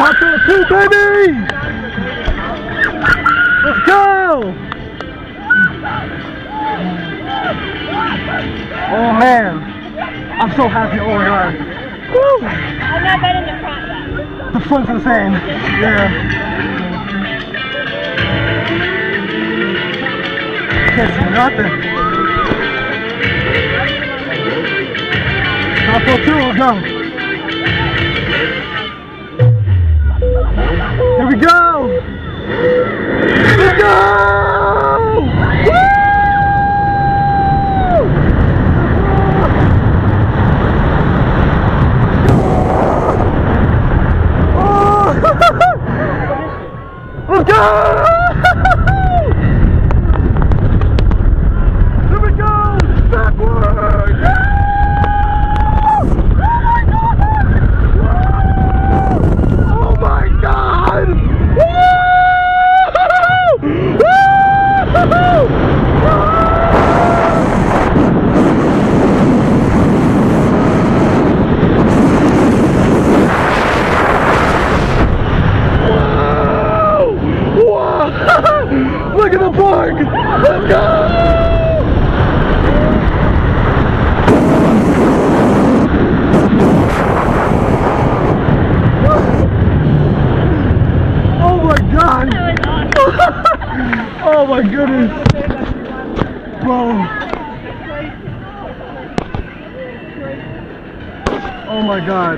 Top to 2, baby! Let's go! Oh man, I'm so happy. Oh my god. Woo! I'm not been in the front yet. The front's insane. Yeah. Can't see nothing. Top to 2, let's go. Here we go! Let's go! Woo! Oh! Let's go! Here we go! Backwards! Oh my god! Look at the park! Let's go! Oh my god! That was awesome. Oh my goodness! Bro! Oh my god!